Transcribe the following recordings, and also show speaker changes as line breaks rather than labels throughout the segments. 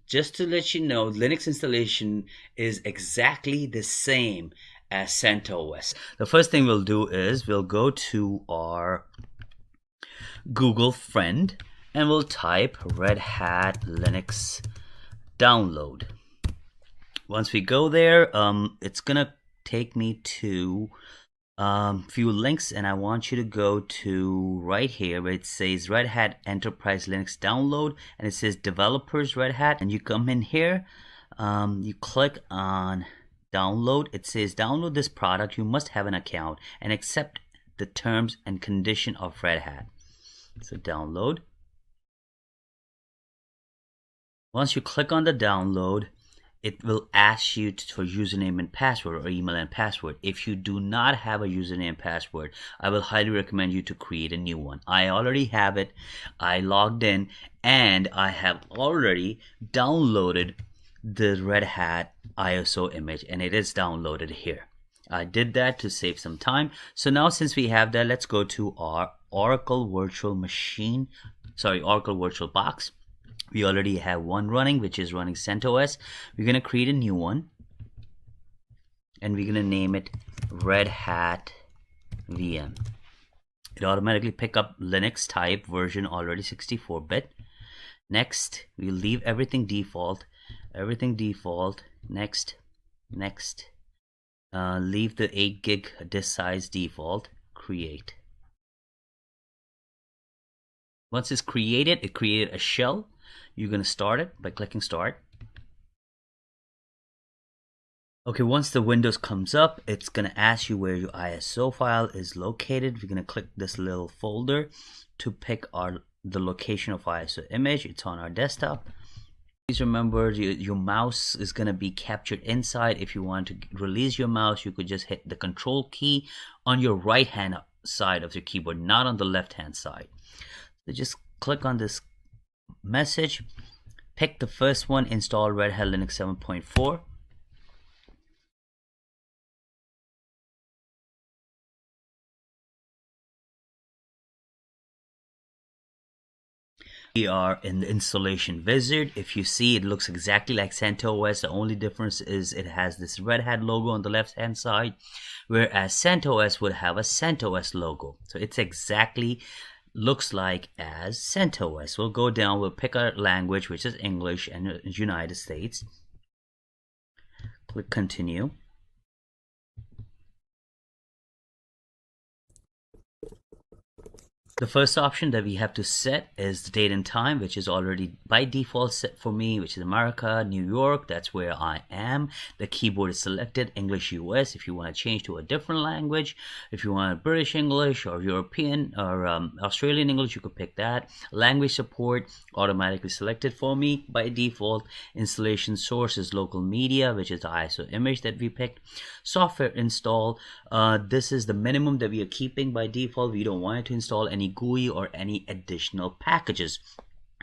just to let you know, Linux installation is exactly the same as CentOS. The first thing we'll do is we'll go to our Google friend and we'll type Red Hat Linux download. Once we go there, it's gonna take me to few links, and I want you to go to right here where it says Red Hat Enterprise Linux download, and it says developers Red Hat, and you come in here, you click on download. It says download this product, you must have an account and accept the terms and condition of Red Hat. So download. Once you click on the download, it will ask you for username and password or email and password. If you do not have a username and password, I will highly recommend you to create a new one. I already have it. I logged in and I have already downloaded the Red Hat ISO image, and it is downloaded here. I did that to save some time. So now since we have that, let's go to our Oracle Virtual Machine, Oracle VirtualBox. We already have one running, which is running CentOS. We're going to create a new one, and we're going to name it Red Hat VM. It automatically pick up Linux type version, already 64-bit. Next, we'll leave everything default. Next. Leave the 8 gig disk size default. Create. Once it's created, it created a shell. You're going to start it by clicking start. Okay, once the Windows comes up, it's going to ask you where your ISO file is located. We're going to click this little folder to pick the location of ISO image. It's on our desktop. Please remember your mouse is going to be captured inside. If you want to release your mouse, you could just hit the control key on your right hand side of your keyboard, not on the left hand side. So just click on this message, pick the first one, install Red Hat Linux 7.4. We are in the installation wizard. If you see, it looks exactly like CentOS. The only difference is it has this Red Hat logo on the left hand side, whereas CentOS would have a CentOS logo. So it's exactly looks like as CentOS. We'll go down, we'll pick our language, which is English and United States. Click continue. The first option that we have to set is the date and time, which is already by default set for me, which is America, New York. That's where I am. The keyboard is selected, English US. If you want to change to a different language, if you want British English or European or Australian English, you could pick that. Language support automatically selected for me by default. Installation source is local media, which is the ISO image that we picked. Software install, this is the minimum that we are keeping by default. We don't want it to install any GUI or any additional packages.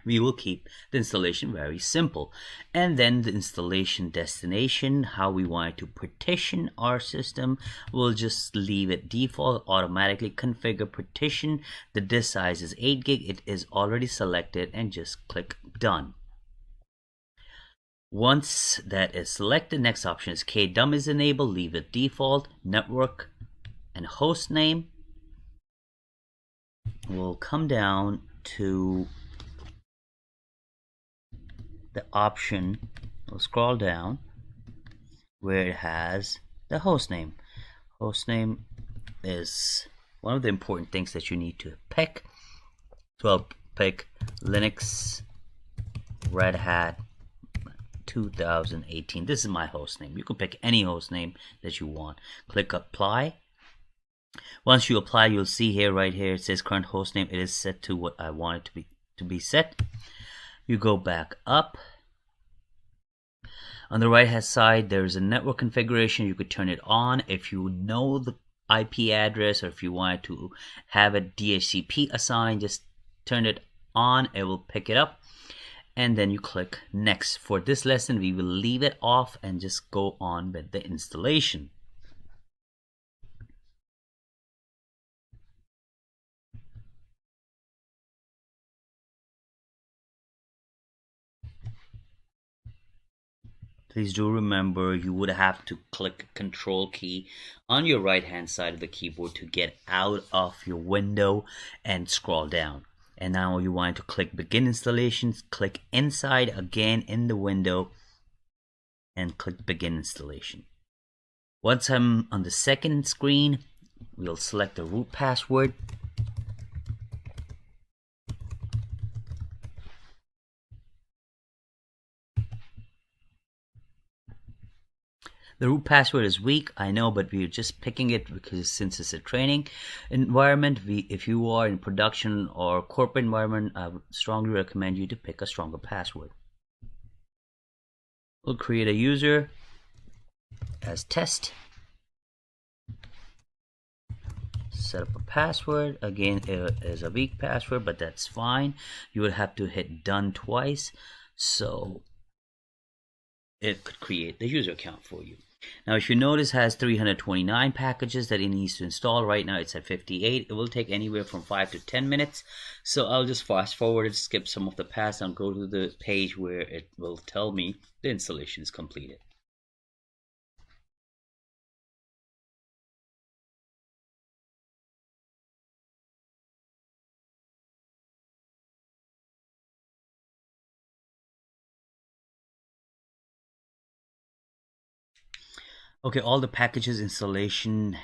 We will keep the installation very simple. And then the installation destination, how we want to partition our system, we'll just leave it default, automatically configure partition. The disk size is 8 gig. It is already selected, and just click done. Once that is selected, next option is KDUM is enabled, leave it default. Network and host name. We'll come down to the option, we'll scroll down where it has the host name. Host name is one of the important things that you need to pick. So I'll pick Linux Red Hat 2018. This is my host name. You can pick any host name that you want. Click apply. Once you apply, you'll see here, right here, it says current host name. It is set to what I want it to be set. You go back up. On the right hand side, there's a network configuration. You could turn it on if you know the IP address, or if you want to have a DHCP assigned, just turn it on. It will pick it up. And then you click next. For this lesson, we will leave it off and just go on with the installation. Please do remember you would have to click Control key on your right hand side of the keyboard to get out of your window and scroll down. And now you want to click Begin Installations, click inside again in the window and click Begin Installation. Once I'm on the second screen, we'll select the root password. The root password is weak, I know, but we're just picking it because since it's a training environment, if you are in production or corporate environment, I would strongly recommend you to pick a stronger password. We'll create a user as test. Set up a password. Again, it is a weak password, but that's fine. You would have to hit done twice, so it could create the user account for you. Now, if you notice, it has 329 packages that it needs to install. Right now it's at 58. It will take anywhere from 5 to 10 minutes. So I'll just fast forward and skip some of the paths and go to the page where it will tell me the installation is completed. Okay, all the packages installation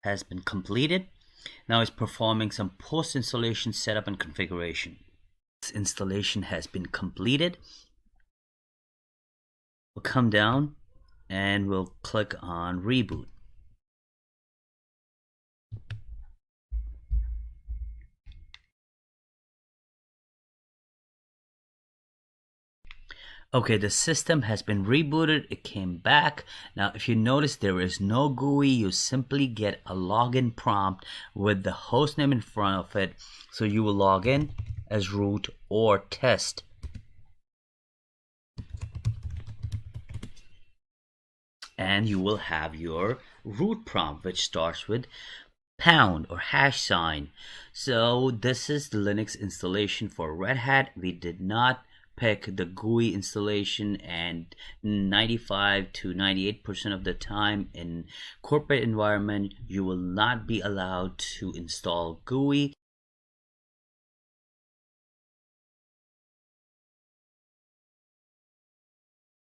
has been completed. Now it's performing some post-installation setup and configuration. This installation has been completed. We'll come down and we'll click on reboot. Okay, the system has been rebooted. It came back. Now, if you notice, there is no GUI. You simply get a login prompt with the hostname in front of it. So you will log in as root or test. And you will have your root prompt, which starts with pound or hash sign. So this is the Linux installation for Red Hat. We did not pick the GUI installation, and 95 to 98% of the time in corporate environment you will not be allowed to install GUI.